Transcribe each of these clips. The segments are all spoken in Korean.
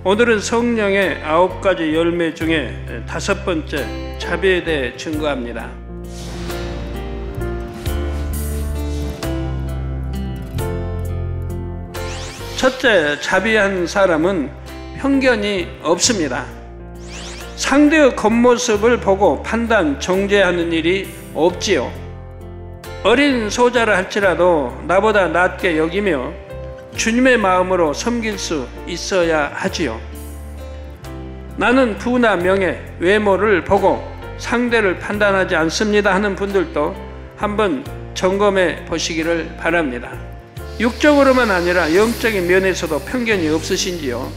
오늘은 성령의 9가지 열매 중에 5번째 자비에 대해 증거합니다. 첫째, 자비한 사람은 편견이 없습니다. 상대의 겉모습을 보고 판단, 정죄하는 일이 없지요. 어린 소자라 할지라도 나보다 낮게 여기며 주님의 마음으로 섬길 수 있어야 하지요. 나는 부나 명예, 외모를 보고 상대를 판단하지 않습니다 하는 분들도 한번 점검해 보시기를 바랍니다. 육적으로만 아니라 영적인 면에서도 편견이 없으신지요?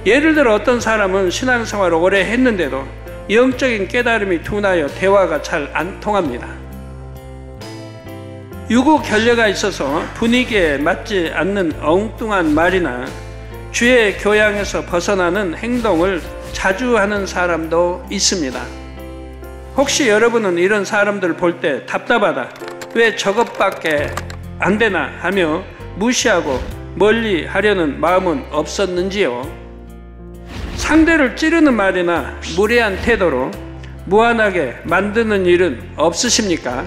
예를 들어 어떤 사람은 신앙생활을 오래 했는데도 영적인 깨달음이 둔하여 대화가 잘 안 통합니다. 유구 결례가 있어서 분위기에 맞지 않는 엉뚱한 말이나 주의 교양에서 벗어나는 행동을 자주 하는 사람도 있습니다. 혹시 여러분은 이런 사람들 볼 때 답답하다, 왜 저것밖에 안 되나 하며 무시하고 멀리 하려는 마음은 없었는지요? 상대를 찌르는 말이나 무례한 태도로 무안하게 만드는 일은 없으십니까?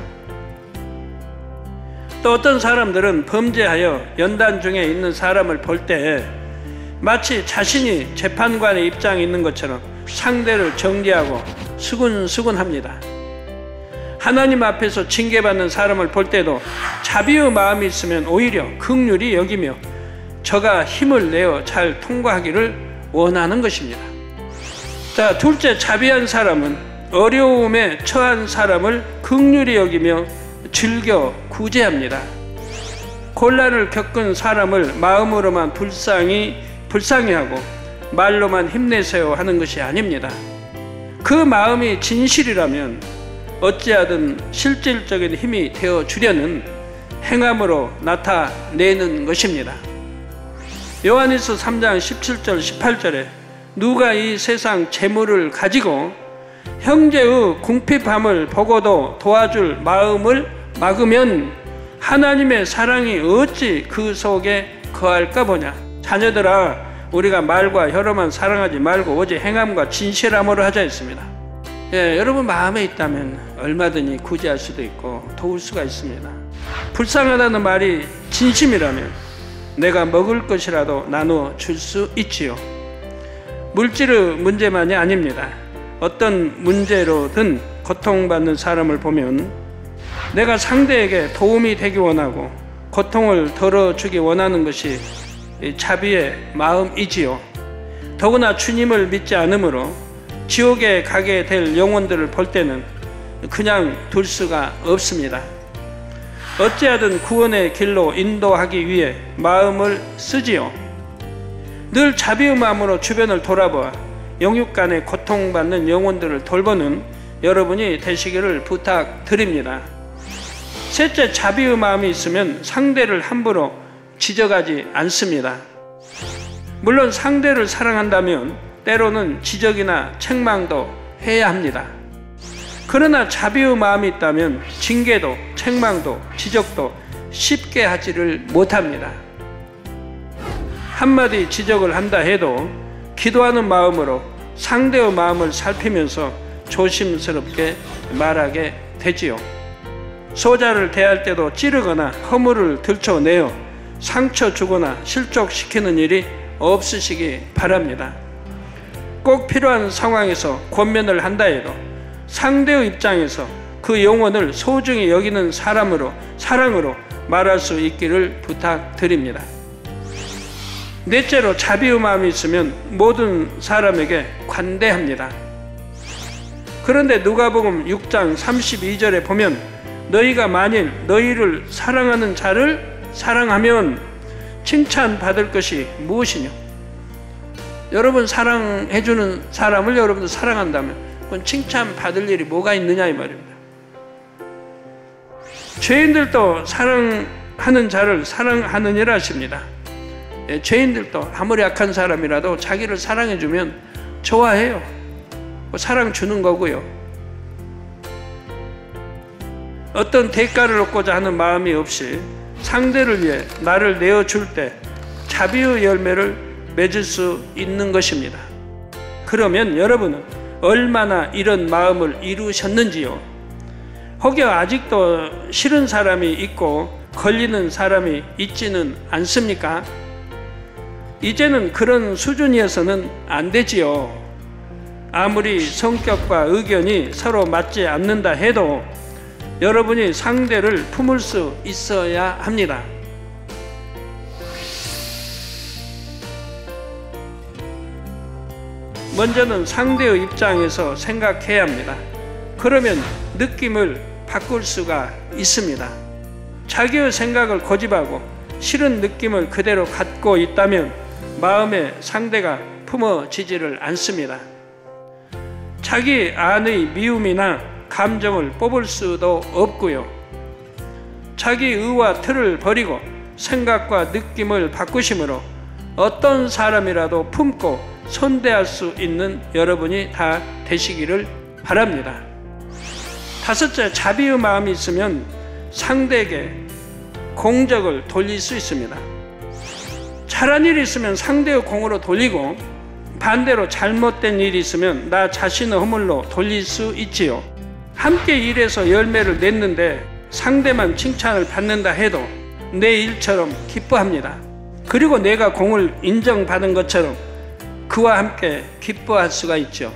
또 어떤 사람들은 범죄하여 연단 중에 있는 사람을 볼 때 마치 자신이 재판관의 입장에 있는 것처럼 상대를 정죄하고 수군수군합니다. 하나님 앞에서 징계받는 사람을 볼 때도 자비의 마음이 있으면 오히려 긍휼히 여기며 저가 힘을 내어 잘 통과하기를 원하는 것입니다. 자, 둘째, 자비한 사람은 어려움에 처한 사람을 긍휼히 여기며 즐겨 구제합니다. 곤란을 겪은 사람을 마음으로만 불쌍히하고 말로만 힘내세요 하는 것이 아닙니다. 그 마음이 진실이라면 어찌하든 실질적인 힘이 되어 주려는 행함으로 나타내는 것입니다. 요한일서 3장 17절 18절에 누가 이 세상 재물을 가지고 형제의 궁핍함을 보고도 도와줄 마음을 막으면 하나님의 사랑이 어찌 그 속에 거할까 보냐. 자녀들아, 우리가 말과 혀로만 사랑하지 말고 오직 행함과 진실함으로 하자 했습니다. 여러분 마음에 있다면 얼마든지 구제할 수도 있고 도울 수가 있습니다. 불쌍하다는 말이 진심이라면 내가 먹을 것이라도 나누어 줄 수 있지요. 물질의 문제만이 아닙니다. 어떤 문제로든 고통받는 사람을 보면 내가 상대에게 도움이 되기 원하고 고통을 덜어주기 원하는 것이 자비의 마음이지요. 더구나 주님을 믿지 않으므로 지옥에 가게 될 영혼들을 볼 때는 그냥 둘 수가 없습니다. 어찌하든 구원의 길로 인도하기 위해 마음을 쓰지요. 늘 자비의 마음으로 주변을 돌아보아 영육간에 고통받는 영혼들을 돌보는 여러분이 되시기를 부탁드립니다. 셋째, 자비의 마음이 있으면 상대를 함부로 지적하지 않습니다. 물론 상대를 사랑한다면 때로는 지적이나 책망도 해야 합니다. 그러나 자비의 마음이 있다면 징계도 책망도 지적도 쉽게 하지를 못합니다. 한마디 지적을 한다 해도 기도하는 마음으로 상대의 마음을 살피면서 조심스럽게 말하게 되지요. 소자를 대할 때도 찌르거나 허물을 들춰내어 상처 주거나 실족시키는 일이 없으시기 바랍니다. 꼭 필요한 상황에서 권면을 한다 해도 상대의 입장에서 그 영혼을 소중히 여기는 사랑으로 말할 수 있기를 부탁드립니다. 넷째로, 자비의 마음이 있으면 모든 사람에게 관대합니다. 그런데 누가복음 6장 32절에 보면 너희가 만일 너희를 사랑하는 자를 사랑하면 칭찬받을 것이 무엇이냐. 여러분 사랑해주는 사람을 여러분도 사랑한다면 그건 칭찬받을 일이 뭐가 있느냐 이 말입니다. 죄인들도 사랑하는 자를 사랑하느니라 하십니다. 죄인들도 아무리 악한 사람이라도 자기를 사랑해주면 좋아해요. 사랑 주는 거고요. 어떤 대가를 얻고자 하는 마음이 없이 상대를 위해 나를 내어줄 때 자비의 열매를 맺을 수 있는 것입니다. 그러면 여러분은 얼마나 이런 마음을 이루셨는지요? 혹여 아직도 싫은 사람이 있고 걸리는 사람이 있지는 않습니까? 이제는 그런 수준이어서는 안 되지요. 아무리 성격과 의견이 서로 맞지 않는다 해도 여러분이 상대를 품을 수 있어야 합니다. 먼저는 상대의 입장에서 생각해야 합니다. 그러면 느낌을 바꿀 수가 있습니다. 자기의 생각을 고집하고 싫은 느낌을 그대로 갖고 있다면 마음에 상대가 품어지지를 않습니다. 자기 안의 미움이나 감정을 뽑을 수도 없고요. 자기 의와 틀을 버리고 생각과 느낌을 바꾸심으로 어떤 사람이라도 품고 손대할 수 있는 여러분이 다 되시기를 바랍니다. 다섯째, 자비의 마음이 있으면 상대에게 공적을 돌릴 수 있습니다. 잘한 일이 있으면 상대의 공으로 돌리고 반대로 잘못된 일이 있으면 나 자신의 허물로 돌릴 수 있지요. 함께 일해서 열매를 냈는데 상대만 칭찬을 받는다 해도 내 일처럼 기뻐합니다. 그리고 내가 공을 인정받은 것처럼 그와 함께 기뻐할 수가 있죠.